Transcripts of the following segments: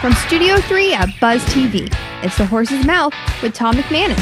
From Studio 3 at Buzz TV, it's The Horse's Mouth with Tom McManus.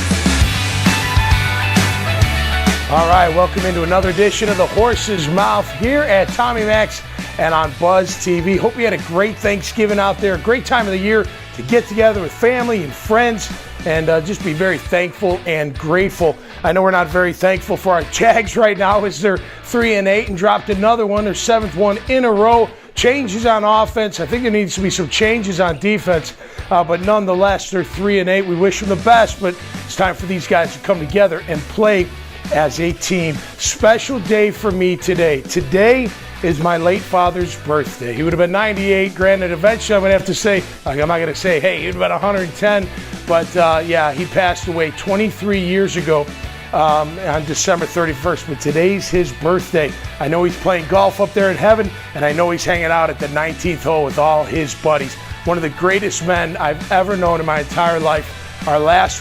All right, welcome into another edition of The Horse's Mouth here at Tommy Max and on Buzz TV. Hope you had a great Thanksgiving out there, a great time of the year to get together with family and friends and just be very thankful and grateful. I know we're not very thankful for our Jags right now as they're 3-8 and dropped another one, their 7th one in a row. Changes on offense. I think there needs to be some changes on defense, but nonetheless, they're 3-8. We wish them the best, but it's time for these guys to come together and play as a team. Special day for me today. Today is my late father's birthday. He would have been 98. Granted, eventually I'm going to have to say, I'm not going to say, hey, he would have been 110. But yeah, he passed away 23 years ago on December 31st. But today's his birthday. I know he's playing golf up there in heaven, and I know he's hanging out at the 19th hole with all his buddies. One of the greatest men I've ever known in my entire life.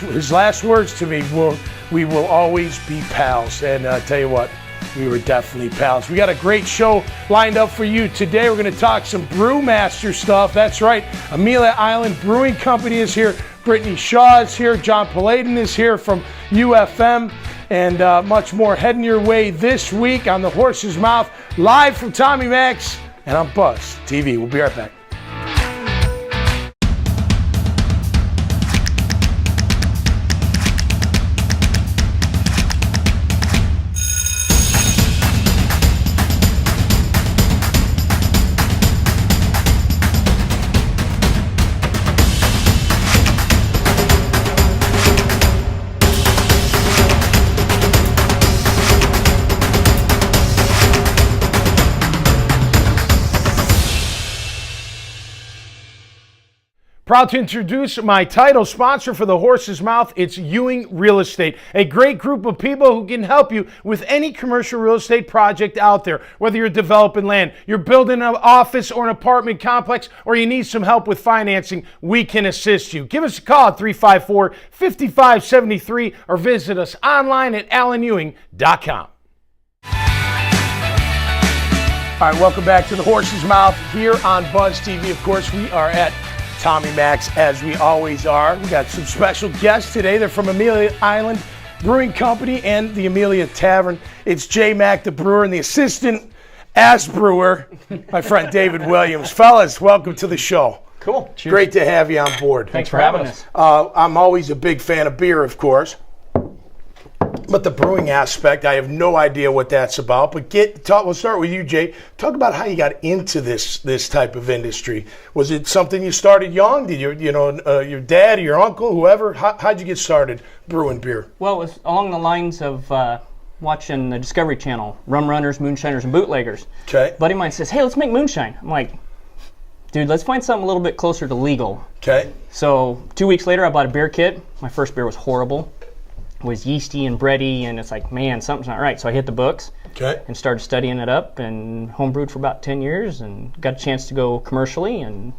His last words to me were, "We will always be pals." And tell you what, we were definitely pals. We got a great show lined up for you today. We're going to talk some Brewmaster stuff. That's right. Amelia Island Brewing Company is here. Brittany Shaw is here. John Paladin is here from UFM. And much more heading your way this week on The Horse's Mouth, live from Tommy Max and on Buzz TV. We'll be right back. Proud to introduce my title sponsor for The Horse's Mouth. It's Ewing Real Estate, a great group of people who can help you with any commercial real estate project out there. Whether you're developing land, you're building an office or an apartment complex, or you need some help with financing, we can assist you. Give us a call at 354-5573 or visit us online at alanewing.com. All right, welcome back to The Horse's Mouth here on Buzz TV. Of course, we are at Tommy Max, as we always are. We got some special guests today. They're from Amelia Island Brewing Company and the Amelia Tavern. It's J. Mac, the brewer, and the assistant as brewer, my friend David Williams. Fellas, welcome to the show. Cool. Cheers. Great to have you on board. Thanks for having us. I'm always a big fan of beer, of course. But the brewing aspect, I have no idea what that's about. But we'll start with you, Jay. Talk about how you got into this type of industry. Was it something you started young? Did your dad or your uncle, whoever? How'd you get started brewing beer? Well, it was along the lines of watching the Discovery Channel, rum runners, moonshiners, and bootleggers. Okay. A buddy of mine says, "Hey, let's make moonshine." I'm like, "Dude, let's find something a little bit closer to legal." Okay. So 2 weeks later, I bought a beer kit. My first beer was horrible. Was yeasty and bready, and it's like, man, something's not right. So I hit the books and started studying it up and homebrewed for about 10 years and got a chance to go commercially, and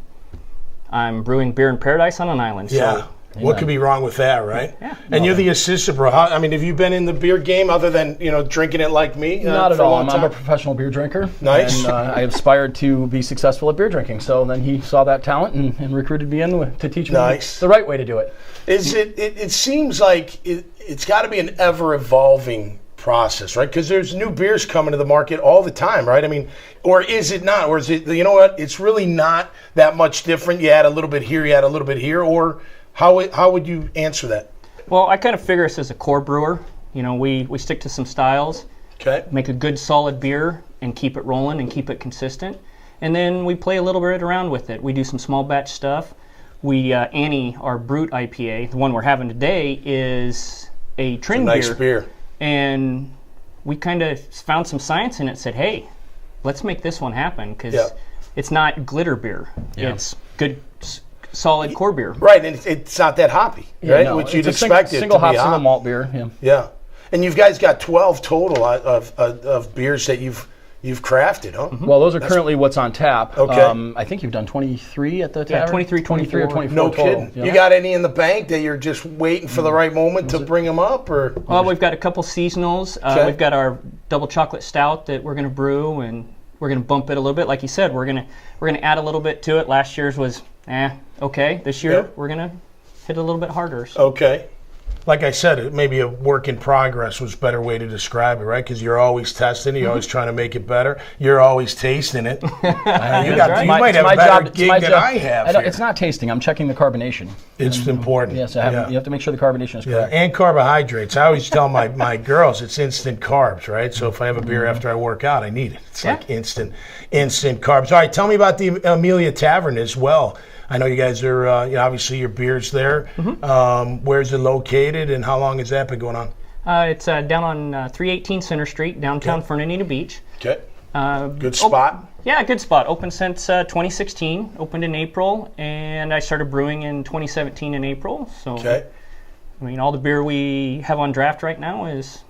I'm brewing beer in paradise on an island. Yeah. So, what could be wrong with that, right? Yeah. And you're the assistant, bro. Have you been in the beer game other than, drinking it like me? Not at for a all. long time? I'm a professional beer drinker. Nice. And I aspired to be successful at beer drinking. So then he saw that talent and recruited me in to teach me the right way to do it. It seems like it's got to be an ever-evolving process, right? Because there's new beers coming to the market all the time, right? Or is it not? Or is it, it's really not that much different. You add a little bit here, you add a little bit here. Or how would you answer that? Well, I kind of figure us as a core brewer. We stick to some styles, make a good solid beer, and keep it rolling and keep it consistent. And then we play a little bit around with it. We do some small batch stuff. Annie, our Brute IPA, the one we're having today, is a trin beer. Nice beer. And we kind of found some science in it, said, hey, let's make this one happen, because it's not glitter beer. Yeah. It's good, solid core beer. Right, and it's not that hoppy, right? No, which you'd expect it to be. Single hop, single malt beer. Yeah. And you guys got 12 total of beers that you've crafted, huh? Mm-hmm. Well, those are currently what's on tap. Okay. I think you've done 23 at the tavern? Yeah, 23 or 24 No total. kidding. Yeah. You got any in the bank that you're just waiting for the right moment to bring them up? Or? Well, we've got a couple seasonals. We've got our double chocolate stout that we're going to brew, and we're gonna bump it a little bit. Like you said, we're gonna add a little bit to it. Last year's was okay. This year we're gonna hit a little bit harder. So. Okay. Like I said, maybe a work in progress was a better way to describe it, right? Because you're always testing it, you're always trying to make it better. You're always tasting it. You might have a better gig than I have. It's not tasting. I'm checking the carbonation. It's important. Yes, you have to make sure the carbonation is correct. And carbohydrates. I always tell my girls it's instant carbs, right? So if I have a beer after I work out, I need it. It's like instant carbs. All right, tell me about the Amelia Tavern as well. I know you guys are, obviously your beer's there. Where's it located and how long has that been going on? It's down on 318 Center Street, downtown Fernandina Beach. Okay. Good spot? Yeah, good spot. Open since 2016, opened in April, and I started brewing in 2017 in April. So, I mean, all the beer we have on draft right now is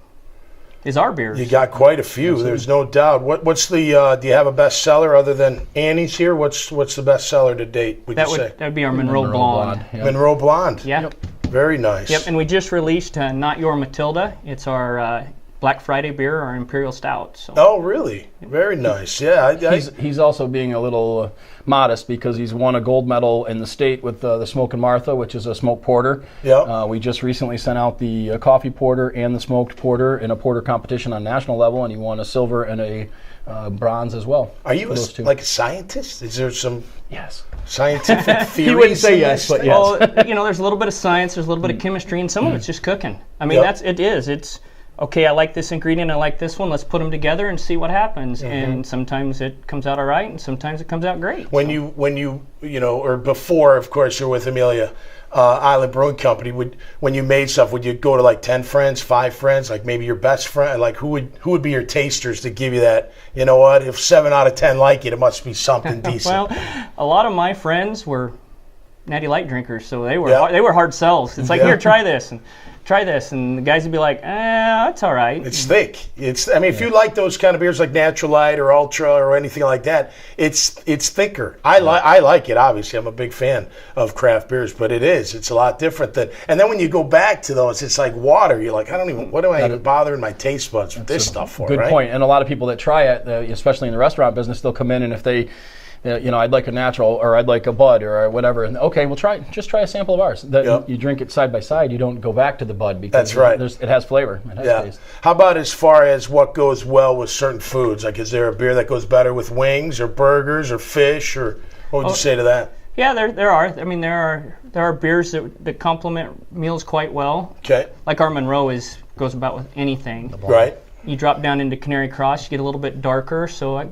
our beers. You got quite a few. Absolutely. There's no doubt. What's the? Do you have a bestseller other than Annie's here? What's the bestseller to date? Would you say? That would be our Monroe Blonde. Yep. Monroe Blonde. Yeah. Very nice. Yep. And we just released Not Your Matilda. It's our Black Friday beer, our Imperial Stout. So. Oh, really? Very nice. Yeah. He's also being a little modest because he's won a gold medal in the state with the Smoke and Martha, which is a smoked porter. Yeah. We just recently sent out the coffee porter and the smoked porter in a porter competition on national level, and he won a silver and a bronze as well. Are you like a scientist? Is there some scientific theories? He wouldn't say yes, but yes. Well, there's a little bit of science, there's a little bit of chemistry, and some of it's just cooking. I mean, it's okay, I like this ingredient, I like this one, let's put them together and see what happens. And sometimes it comes out all right, and sometimes it comes out great. When you or before, of course, you're with Amelia Island Brewing Company, when you made stuff, would you go to like 10 friends, 5 friends, like maybe your best friend? Like who would be your tasters to give you that, you know what, if 7 out of 10 like it must be something decent? Well, a lot of my friends were Natty Light drinkers, so they were hard sells. It's like, here, try this, and the guys would be like, that's all right. It's thick. If you like those kind of beers like Natural Light or Ultra or anything like that, it's thicker. I like it, obviously. I'm a big fan of craft beers, but it's a lot different than, and then when you go back to those, it's like water. You're like, what am I even bothering my taste buds with this stuff for, Good right? point. And a lot of people that try it, especially in the restaurant business, they'll come in and if they, I'd like a natural or I'd like a bud or whatever. And okay, we'll try a sample of ours. You drink it side by side. You don't go back to the bud because that's right. It has flavor. It has taste. How about as far as what goes well with certain foods? Like, is there a beer that goes better with wings or burgers or fish, or what would you say to that? Yeah, there are. I mean, there are beers that complement meals quite well. Okay. Like our Monroe goes about with anything. Right. You drop down into Canary Cross, you get a little bit darker, so it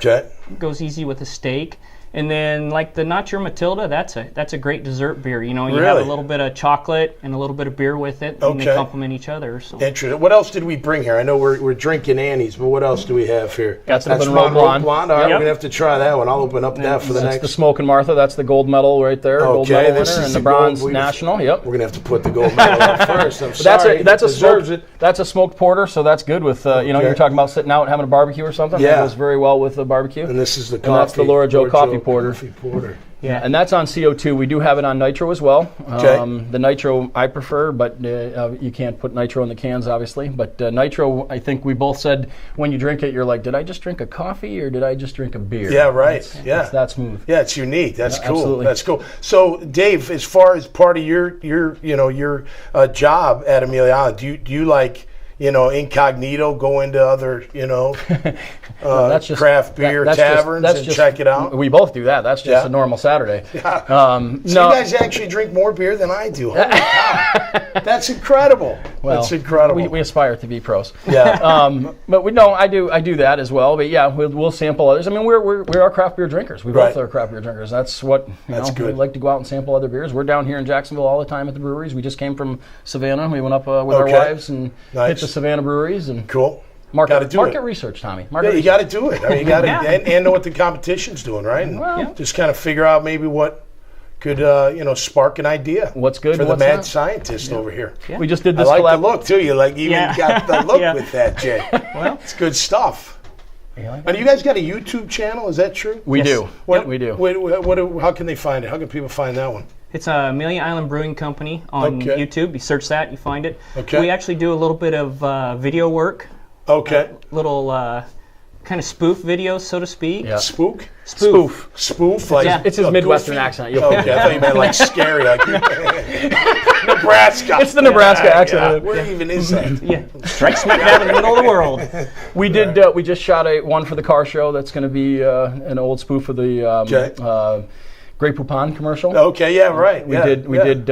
goes easy with a steak. And then, like the Not Your Matilda, that's a great dessert beer. You have a little bit of chocolate and a little bit of beer with it, and they complement each other. So. Interesting. What else did we bring here? I know we're drinking Annie's, but what else do we have here? That's Monroe Blonde. All right, we're gonna have to try that one. I'll open up that for the next. That's the Smoke and Martha. That's the gold medal right there. Gold medal winner, and the bronze national. Yep. We're gonna have to put the gold medal up first. I'm sorry. That's a smoked porter, so that's good with you're talking about sitting out and having a barbecue or something. Yeah. That goes very well with the barbecue. And this is the coffee. And that's the Laura Jo coffee porter. Yeah, and that's on CO2. We do have it on nitro as well. The nitro I prefer, but you can't put nitro in the cans, obviously. But nitro, I think we both said when you drink it, you're like, did I just drink a coffee or did I just drink a beer? Yeah, right. It's that smooth. Yeah, it's unique. That's cool. Absolutely. That's cool. So, Dave, as far as part of your job at Amelia Island, do you like, incognito, go into other, craft beer taverns and check it out? We both do that. That's just a normal Saturday. Yeah. So you guys actually drink more beer than I do. Holy cow. That's incredible. Well, that's incredible. We aspire to be pros. Yeah. But I do that as well. But yeah, we'll sample others. I mean, we are craft beer drinkers. We both are craft beer drinkers. That's what that's good. We like to go out and sample other beers. We're down here in Jacksonville all the time at the breweries. We just came from Savannah. We went up with our wives and hit the Savannah breweries and cool. Market research, Tommy. You got to do it. I mean, you got to and know what the competition's doing, right? And just kind of figure out maybe what could spark an idea. What's good for and the what's mad scientist over here? Yeah. We just did this. I like the look too. You even got the look with that, Jay. Well, it's good stuff. And you guys got a YouTube channel? Is that true? We do. We do. How can they find it? How can people find that one? It's Amelia Island Brewing Company on YouTube. You search that, you find it. Okay. We actually do a little bit of video work. Okay. Little kind of spoof videos, so to speak. Yeah. Spoof. Like it's his Midwestern accent. Okay, I thought you meant like scary, like Nebraska. It's the Nebraska accent. Yeah. Where even is that? Yeah, right smack dab in the middle of the world. We did. We just shot one for the car show. That's going to be an old spoof of the Grey Poupon commercial. Okay, yeah, right. We did. We have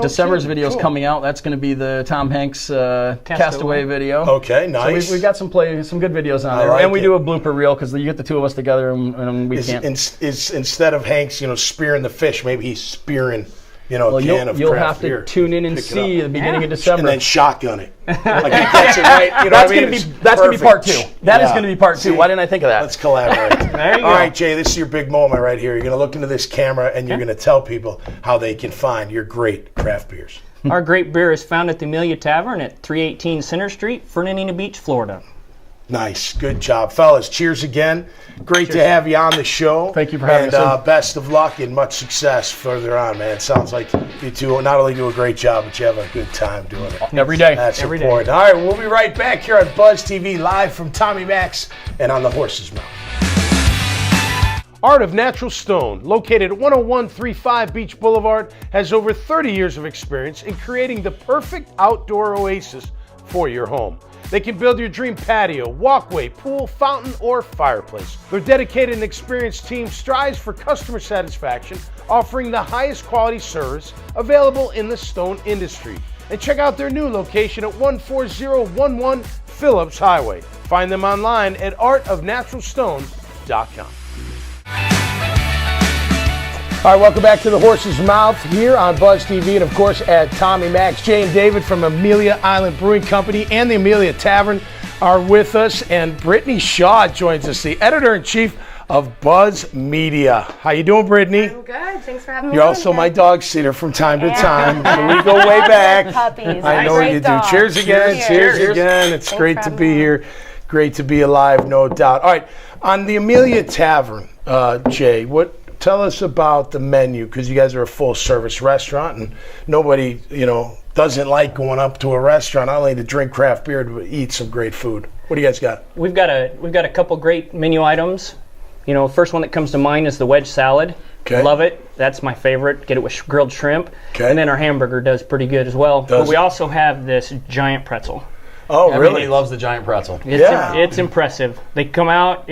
December's videos coming out. That's going to be the Tom Hanks Castaway video. Okay, nice. So we've got some good videos on there, like and we do a blooper reel because you get the two of us together and we can't. Instead of Hanks, spearing the fish, maybe he's spearing. A can of you'll craft have to beer. tune in and see at the beginning of December. And then shotgun it. Like he gets it right. That's going to be part 2. That is going to be part 2. See, why didn't I think of that? Let's collaborate. There you go. All right, Jay, this is your big moment right here. You're going to look into this camera and you're going to tell people how they can find your great craft beers. Our great beer is found at the Amelia Tavern at 318 Center Street, Fernandina Beach, Florida. Nice. Good job. Fellas, cheers again. Great to have you on the show. Thank you for having us. And best of luck and much success further on, man. Sounds like you two not only do a great job, but you have a good time doing it. Every day. That's Every important. day. All right, we'll be right back here on Buzz TV, live from Tommy Max and on the Horse's Mouth. Art of Natural Stone, located at 10135 Beach Boulevard, has over 30 years of experience in creating the perfect outdoor oasis for your home. They can build your dream patio, walkway, pool, fountain, or fireplace. Their dedicated and experienced team strives for customer satisfaction, offering the highest quality service available in the stone industry. And check out their new location at 14011 Phillips Highway. Find them online at artofnaturalstone.com. All right, welcome back to the Horse's Mouth here on Buzz TV and, of course, at Tommy Max. Jay and David from Amelia Island Brewing Company and the Amelia Tavern are with us, and Brittany Shaw joins us, the editor-in-chief of Buzz Media. How you doing, Brittany? I'm good. Thanks for having me. You're also my dog sitter from time to time. So we go way back. Puppies. I know you do. Cheers again. Cheers again. It's great to be here. Great to be alive, no doubt. All right, on the Amelia Tavern, Jay, tell us about the menu, because you guys are a full-service restaurant, and nobody, doesn't like going up to a restaurant not only to drink craft beer, but eat some great food. What do you guys got? We've got a couple great menu items. First one that comes to mind is the wedge salad. Okay. Love it. That's my favorite. Get it with grilled shrimp. Okay. And then our hamburger does pretty good as well. But we also have this giant pretzel. Oh, really? Everybody loves the giant pretzel. It's impressive. They come out.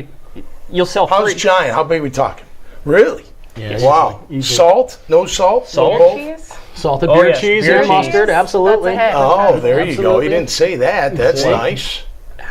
You'll sell How's three. giant? How big are we talking? Really? Yeah, wow. easy. Salt? No salt? Salt. No Cheese. Salted beer, yes. cheese, Beer and cheese. mustard. Absolutely. That's a hit. Oh, there you go. Absolutely. You didn't say that. That's nice.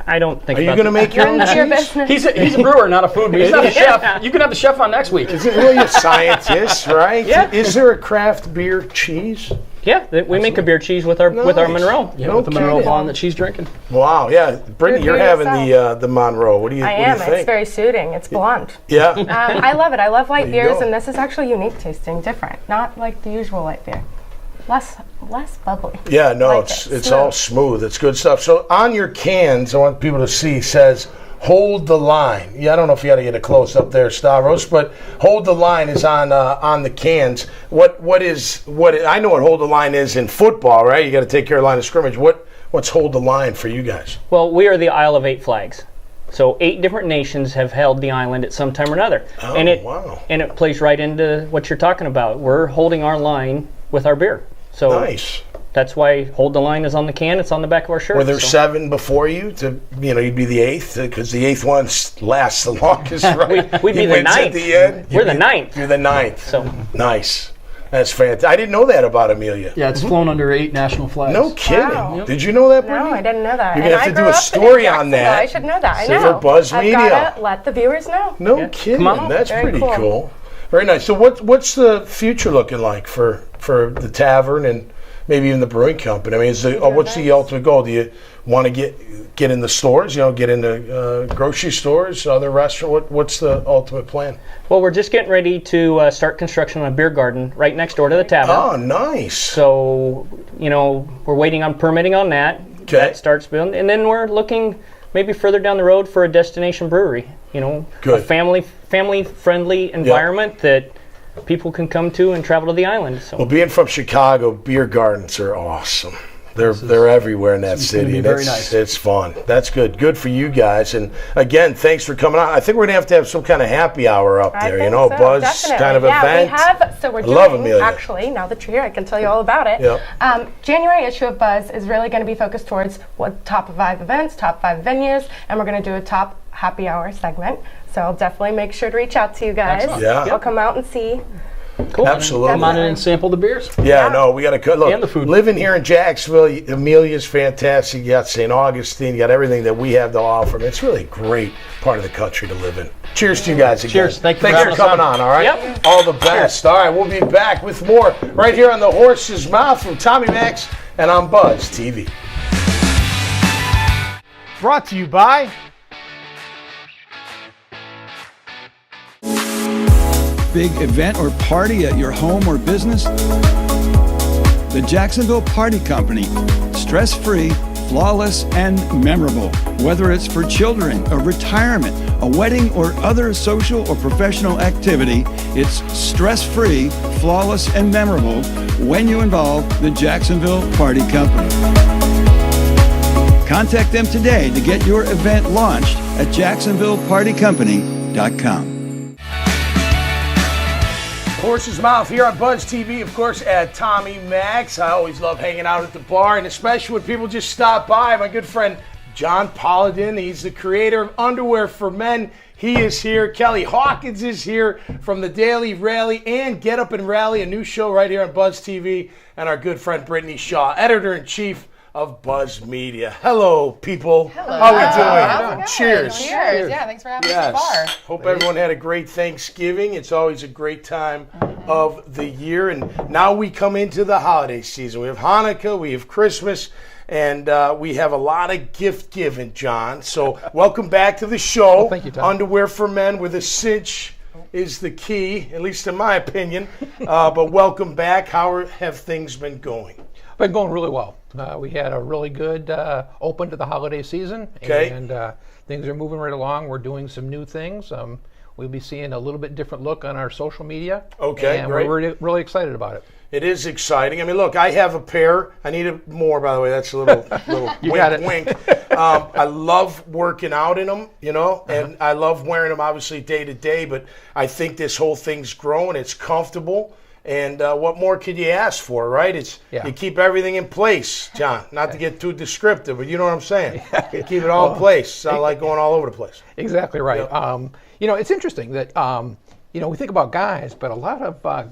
I don't think Are you about going to make your own None of your cheese? business. He's a brewer, not a food. He's not a chef. You can have the chef on next week. Is it really a scientist, right? Yeah. Is there a craft beer cheese? Yeah, we make a beer cheese with our Monroe. Yeah, No with the Monroe kidding. blonde that she's drinking. Wow, yeah. Brittany, you're You're having yourself. the Monroe. What do you I what am. do you think? It's very suiting. It's blunt. Yeah. I love it. I love light There you beers, go. and this is actually unique tasting, different. Not like the usual light beer. Less bubbly. Yeah, no, Like it's it. all smooth. It's good stuff. So on your cans, I want people to see, says hold the line. Yeah, I don't know if you got to get a close up there, Stavros, but hold the line is on the cans. What I know what hold the line is in football, right? You got to take care of line of scrimmage. What's hold the line for you guys? Well, we are the Isle of 8 flags. So 8 different nations have held the island at some time or another. Oh, wow. And it plays right into what you're talking about. We're holding our line with our beer. So Nice. that's why hold the line is on the can. It's on the back of our shirt. Were there so. 7 before you? You'd be the 8th, because the 8th one lasts the longest, right? We'd be He the wins at 9th. the end. We're the 9th. You're the 9th. So Nice. That's fantastic. I didn't know that about Amelia. Yeah, it's flown under 8 national flags. No kidding. Wow. Did you know that, Brittany? No, I didn't know that. You're And gonna have I to do grew a up in story on Jacksonville. that. I should know that. I So know. for Buzz I've Media. gotta let the viewers know. No kidding. Come on. That's Very pretty cool. cool. Very nice. So what's the future looking like for the tavern and maybe even the brewing company? I mean, what's the ultimate goal? Do you want to get in the stores? Get into grocery stores, other restaurants? What's the ultimate plan? well, we're just getting ready to start construction on a beer garden right next door to the tavern. Oh, nice. So we're waiting on permitting on that. Okay. That starts building, and then we're looking maybe further down the road for a destination brewery. A Good. family-friendly environment that people can come to and travel to the island. So Well, being from Chicago, beer gardens are awesome. They're everywhere in that city. Be very nice. It's fun. That's good. Good for you guys. And again, thanks for coming on. I think we're gonna have to have some kind of happy hour up there. You know, so, Buzz definitely. kind of event. We have. So we're doing actually now that you're here, I can tell you all about it. Yep. January issue of Buzz is really going to be focused towards what top 5 events, top 5 venues, and we're going to do a top happy hour segment. So I'll definitely make sure to reach out to you guys. Excellent. Yeah. I'll come out and see. Cool. Absolutely. Come on in and sample the beers. Yeah, no, we got to look. And the food. Living here in Jacksonville, Amelia's fantastic. You got St. Augustine. You got everything that we have to offer. I mean, it's really a great part of the country to live in. Cheers to you guys again. Cheers. Thanks for coming on. All right. Yep. All the best. All right, we'll be back with more right here on the Horse's Mouth from Tommy Max and on Buzz TV. Brought to you by big event or party at your home or business? The Jacksonville Party Company. Stress-free, flawless, and memorable. Whether it's for children, a retirement, a wedding, or other social or professional activity, it's stress-free, flawless, and memorable when you involve the Jacksonville Party Company. Contact them today to get your event launched at jacksonvillepartycompany.com. Horse's Mouth here on Buzz TV, of course, at Tommy Max. I always love hanging out at the bar, and especially when people just stop by. My good friend John Polladin, he's the creator of Underwear for Men. He is here. Kelly Hawkins is here from the Daily Rally and Get Up and Rally, a new show right here on Buzz TV. And our good friend Brittany Shaw, editor-in-chief of Buzz Media. Hello, people. Hello. How are we doing? Cheers. Cheers. Cheers. Yeah, thanks for having us at the bar. Hope everyone had a great Thanksgiving. It's always a great time of the year. And now we come into the holiday season. We have Hanukkah, we have Christmas, and we have a lot of gift giving, John. So welcome back to the show. Thank you, Tom. Underwear for Men with a cinch is the key, at least in my opinion. But welcome back. How have things been going? Been going really well. We had a really good open to the holiday season, and things are moving right along. We're doing some new things. We'll be seeing a little bit different look on our social media. Okay, and great. we're really excited about it. It is exciting. I mean, look, I have a pair. I need more, by the way. That's a little You wink, got it. wink. I love working out in them, you know, and I love wearing them, obviously, day to day. But I think this whole thing's growing. It's comfortable. And what more could you ask for, right? You keep everything in place, John. Not to get too descriptive, but you know what I'm saying. You keep it all in place. It's not like going all over the place. Exactly right. Yep. It's interesting that we think about guys, but a lot of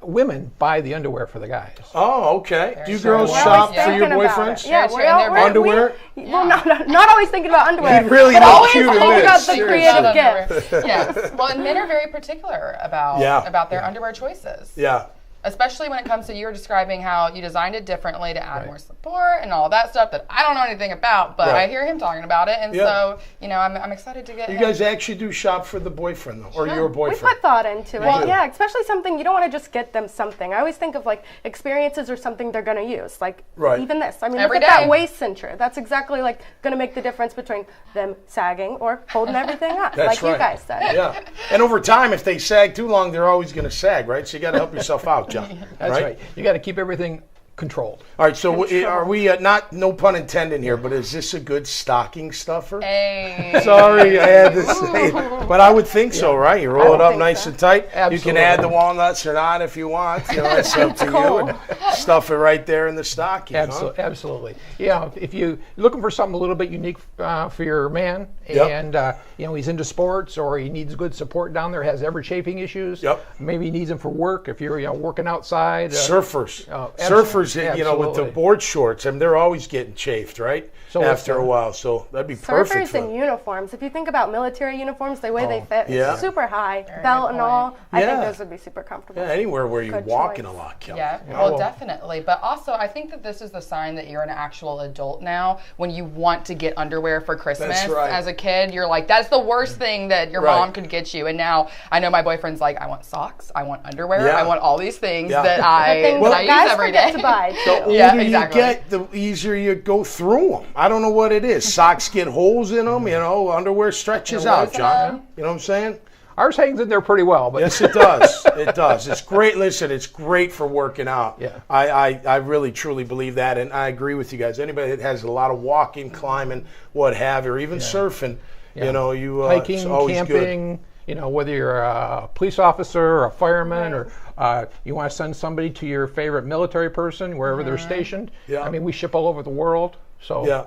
women buy the underwear for the guys. Oh, okay. Do you true. girls We're shop always for your thinking about boyfriends? it. Yeah, Very true. And they're Underwear? Well, not always thinking about underwear. You really but look always cute in thinking about this. the creative gift. Yes. Well, and men are very particular about their underwear choices. Yeah. Especially when it comes to you were describing how you designed it differently to add more support and all that stuff that I don't know anything about, but I hear him talking about it, and so I'm excited to get. You guys actually do shop for the boyfriend though, or your We boyfriend? put thought into it. Yeah, especially something you don't want to just get them something. I always think of like experiences or something they're going to use. Like even this. I mean, Every look at day. that waist cincher. That's exactly like going to make the difference between them sagging or holding everything up, That's like right. you guys said. Yeah. And over time, if they sag too long, they're always going to sag, right? So you got to help yourself out, John. That's right. You got to keep everything controlled. All right, so are we not, no pun intended here, but is this a good stocking stuffer? Hey. Sorry, I had to say it. But I would think so, right? You roll it up nice and tight. Absolutely. You can add the walnuts or not if you want. You know, it's up to you. And stuff it right there in the stocking. Absolutely. Yeah, if you're looking for something a little bit unique for your man, and he's into sports or he needs good support down there, has ever chafing issues. Yep. Maybe he needs them for work. If you're working outside. Surfers. Surfers, with the board shorts, I mean, they're always getting chafed, right? So after a while, so that'd be perfect. Surfers and uniforms. If you think about military uniforms, the way they fit, yeah. super high, belt and all. I think those would be super comfortable. Yeah, anywhere where you're Good walking choice. a lot, Kelly. Yeah, well, definitely. But also, I think that this is the sign that you're an actual adult now. When you want to get underwear for Christmas, That's right. as a kid, you're like, that's the worst thing that your mom could get you. And now I know my boyfriend's like, I want socks, I want underwear, I want all these things that I guys use every forget day. to buy. The older you get, the easier you go through them. I don't know what it is. Socks get holes in them, underwear stretches out, John. You know what I'm saying? Ours hangs in there pretty well. But yes, it does. It does. It's great. Listen, it's great for working out. Yeah. I really, truly believe that, and I agree with you guys. Anybody that has a lot of walking, climbing, what have you, or even surfing, you know, hiking, it's always camping. good. You know, whether you're a police officer or a fireman or you want to send somebody to your favorite military person, wherever they're stationed. Yeah. I mean, we ship all over the world. So Yeah.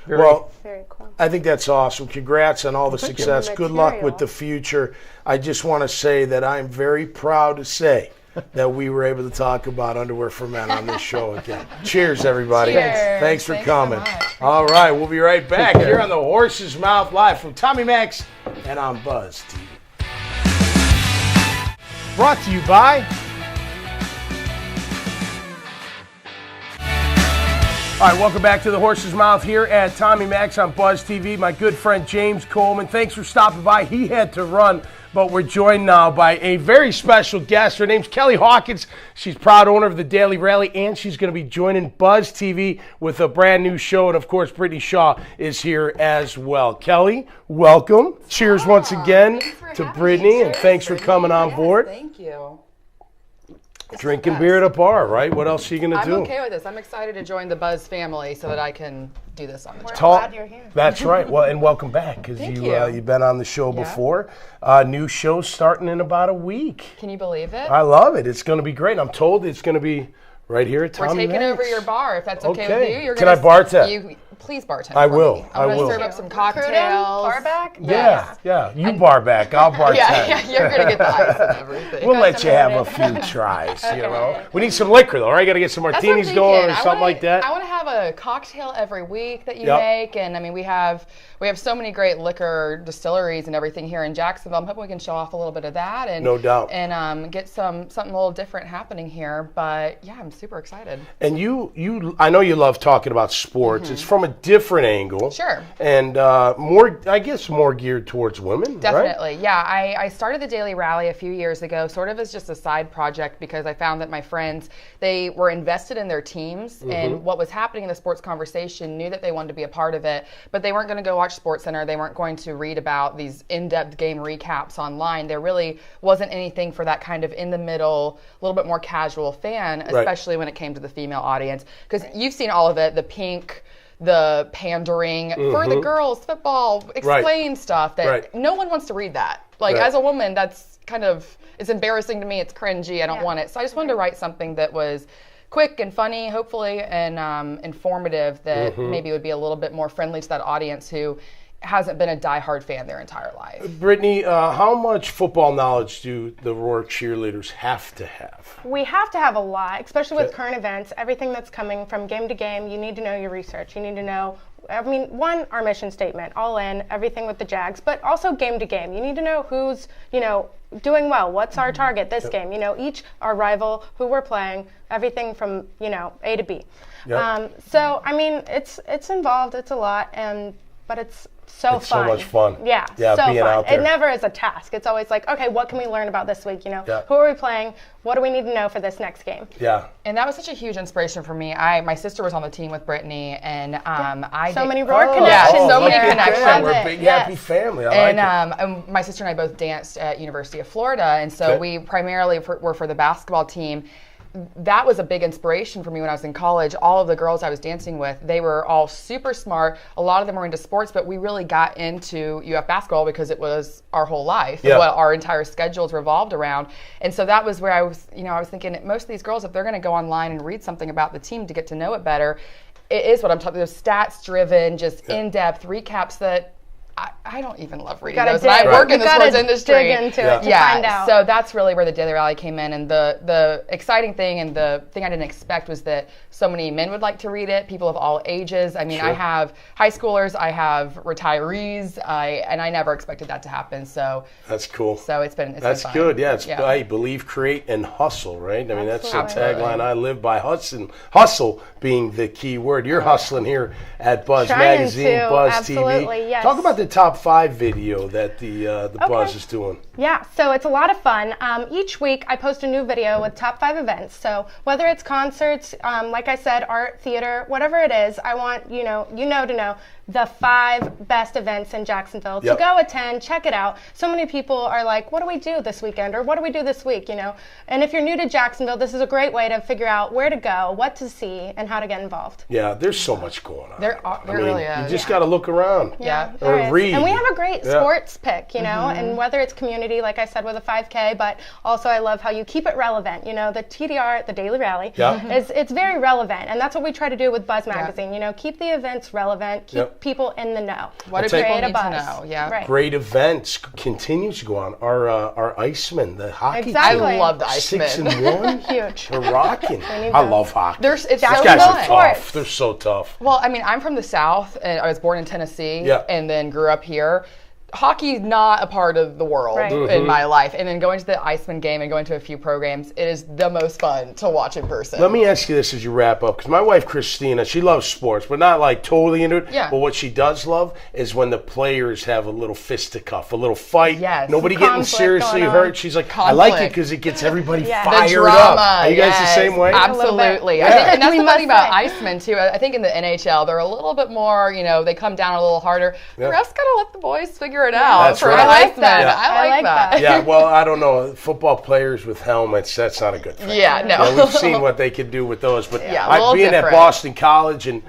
Very cool. I think that's awesome. Congrats on all the success. Good luck with the future. I just want to say that I'm very proud to say that we were able to talk about underwear for men on this show again. Cheers, everybody. Cheers. Thanks for coming. So much. All right, we'll be right back here on the Horse's Mouth Live from Tommy Max and on Buzz TV. Brought to you by... All right, welcome back to the Horse's Mouth here at Tommy Max on Buzz TV. My good friend James Coleman, thanks for stopping by. He had to run, but we're joined now by a very special guest. Her name's Kelly Hawkins. She's proud owner of the Daily Rally, and she's going to be joining Buzz TV with a brand new show. And, of course, Brittany Shaw is here as well. Kelly, welcome. Cheers once again to Brittany, and thanks for coming on board. Thank you. Drinking beer at a bar, right? What else are you going to do? I'm okay with this. I'm excited to join the Buzz family so that I can do this on the show. Glad you're here. That's right. Well, and welcome back because you've been on the show before. New show starting in about a week. Can you believe it? I love it. It's going to be great. I'm told it's going to be right here at Tommy We're taking Max. over your bar if that's okay with you. Can I bartend? Please bartend. I for will. Me. I I'm will. gonna serve up some cocktails. Bar back? Yeah. You bar back. I'll bartend. Yeah, you're gonna get the ice and everything. We'll let you have a few tries. You know, we need some liquor though, right? Got to get some martinis going or something like that. I want to have a cocktail every week that you make, and I mean we have so many great liquor distilleries and everything here in Jacksonville. I'm hoping we can show off a little bit of that, and no doubt, and get something a little different happening here. But yeah, I'm super excited. And I know you love talking about sports. Mm-hmm. It's from a different angle. Sure. And more geared towards women. Definitely. Right? Yeah. I started the Daily Rally a few years ago, sort of as just a side project because I found that my friends, they were invested in their teams and what was happening in the sports conversation, knew that they wanted to be a part of it, but they weren't going to go watch SportsCenter. They weren't going to read about these in-depth game recaps online. There really wasn't anything for that kind of in the middle, a little bit more casual fan, especially when it came to the female audience. Because you've seen all of it, the pink, the pandering for the girls, football, explain stuff that no one wants to read that. Like as a woman, that's kind of, it's embarrassing to me. It's cringy. I don't want it. So I just wanted to write something that was quick and funny, hopefully, and informative that maybe would be a little bit more friendly to that audience who hasn't been a diehard fan their entire life. Brittany, how much football knowledge do the Rourke cheerleaders have to have? We have to have a lot, especially with current events, everything that's coming from game to game. You need to know your research. You need to know, our mission statement, all in, everything with the Jags, but also game to game. You need to know who's, doing well. What's our target this game? Each our rival, who we're playing, everything from, A to B. So, it's involved. It's a lot, but it's fun. So much fun. Yeah, so being fun. Out there. It never is a task. It's always like, okay, what can we learn about this week? Who are we playing? What do we need to know for this next game? Yeah. And that was such a huge inspiration for me. My sister was on the team with Brittany, and many Rourke connections. So many connections. We're a big happy family. And my sister and I both danced at University of Florida, and so we primarily were for the basketball team. That was a big inspiration for me when I was in college. All of the girls I was dancing with, they were all super smart. A lot of them were into sports, but we really got into UF basketball because it was our whole life, what our entire schedules revolved around. And so that was where I was, I was thinking most of these girls, if they're going to go online and read something about the team to get to know it better, it is what I'm talking about, those stats-driven, just in-depth recaps that I don't even love reading those. I work in the sports industry. Dig into it to find out. So that's really where the Daily Rally came in. And the exciting thing and the thing I didn't expect was that so many men would like to read it, people of all ages. I mean, I have high schoolers, I have retirees, and I never expected that to happen. So that's cool. So it's been fun. Good. Yeah, I believe, create, and hustle, right? I mean, that's the tagline I live by. Hustle being the key word. You're hustling here at Buzz Magazine, Buzz TV. Yes. Talk about the top 5 video that the Buzz is doing? Yeah, so it's a lot of fun. Each week I post a new video with top 5 events. So whether it's concerts, like I said, art, theater, whatever it is, I want to know the 5 best events in Jacksonville to go attend, check it out. So many people are like, what do we do this weekend, or what do we do this week, And if you're new to Jacksonville, this is a great way to figure out where to go, what to see, and how to get involved. Yeah, there's so much going on. There really is. You just got to look around. Yeah. Or read. And we have a great sports pick, and whether it's community, like I said, with a 5K, but also I love how you keep it relevant. The TDR, the Daily Rally, it's very relevant, and that's what we try to do with Buzz Magazine. Keep the events relevant, keep people in the know. What do people need to know? Yeah, right. Great events continues to go on. Our Icemen, the hockey team. I love the Icemen. 6-1. Huge. They're rocking. I love hockey. It's These so guys fun. are tough. They're so tough. Well, I mean, I'm from the South, and I was born in Tennessee, and then grew up here. Hockey's not a part of the world in my life. And then going to the Iceman game and going to a few programs, it is the most fun to watch in person. Let me ask you this as you wrap up, because my wife, Christina, she loves sports, but not like totally into it. Yeah. But what she does love is when the players have a little fisticuff, a little fight. Yes. Nobody getting seriously hurt. She's like, I like it because it gets everybody fired the drama, up. Are you guys the same way? Absolutely. Yeah. I think, and that's the thing about Icemen, too. I think in the NHL, they're a little bit more, they come down a little harder. The refs got to let the boys figure it out. That's right. I like that. Yeah. I like that. Yeah, well, I don't know. Football players with helmets, that's not a good thing. Yeah, no. We've seen what they can do with those. But being different. at Boston College and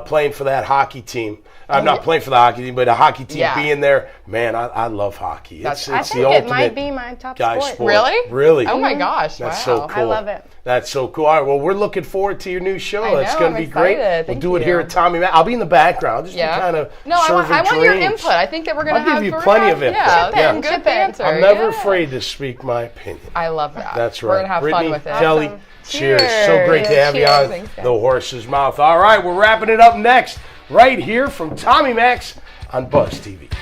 playing for that hockey team, I'm not playing for the hockey team, but a hockey team being there, man, I love hockey. It's I the think ultimate it might be my top sport. Really? Really? Oh my gosh, That's so cool. I love it. That's so cool. All right, well, we're looking forward to your new show. It's going to be excited. great. Thank We'll do it you. here at Tommy Mac. I'll be in the background, just to kind of I want your input. I think that we're going to have I'll give you plenty of input. Yeah, good banter. I'm never afraid to speak my opinion. I love that. That's right. We're going to have Brittany, fun with it. Kelly, cheers. So great to have you on Thanks, the horse's mouth. All right, we're wrapping it up next, right here from Tommy Max on Buzz TV.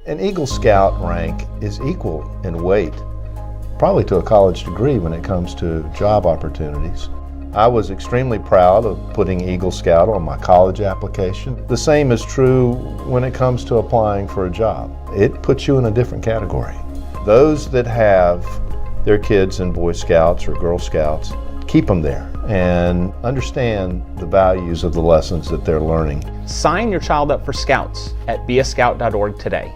An Eagle Scout rank is equal in weight, probably to a college degree when it comes to job opportunities. I was extremely proud of putting Eagle Scout on my college application. The same is true when it comes to applying for a job. It puts you in a different category. Those that have their kids in Boy Scouts or Girl Scouts, keep them there and understand the values of the lessons that they're learning. Sign your child up for Scouts at beascout.org today.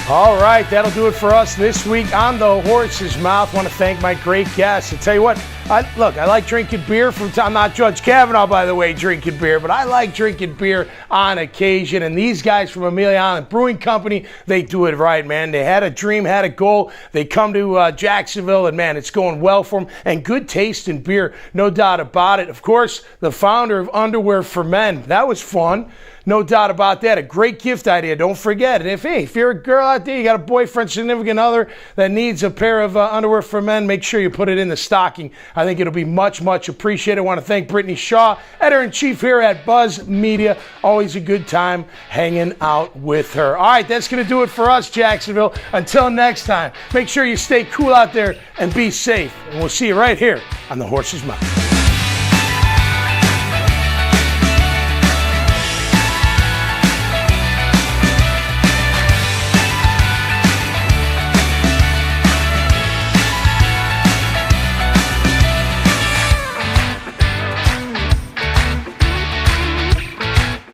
All right, that'll do it for us this week on the horse's mouth. I want to thank my great guests. I tell you what, I like drinking beer from time. I'm not Judge Kavanaugh, by the way, drinking beer, but I like drinking beer on occasion. And these guys from Amelia Island Brewing Company, they do it right, man. They had a dream, had a goal. They come to Jacksonville, and man, it's going well for them. And good taste in beer, no doubt about it. Of course, the founder of Underwear for Men. That was fun. No doubt about that. A great gift idea. Don't forget it. If you're a girl out there, you got a boyfriend, significant other that needs a pair of underwear for men, make sure you put it in the stocking. I think it'll be much, much appreciated. I want to thank Brittany Shaw, editor-in-chief here at Buzz Media. Always a good time hanging out with her. All right, that's going to do it for us, Jacksonville. Until next time, make sure you stay cool out there and be safe. And we'll see you right here on the Horse's Mouth.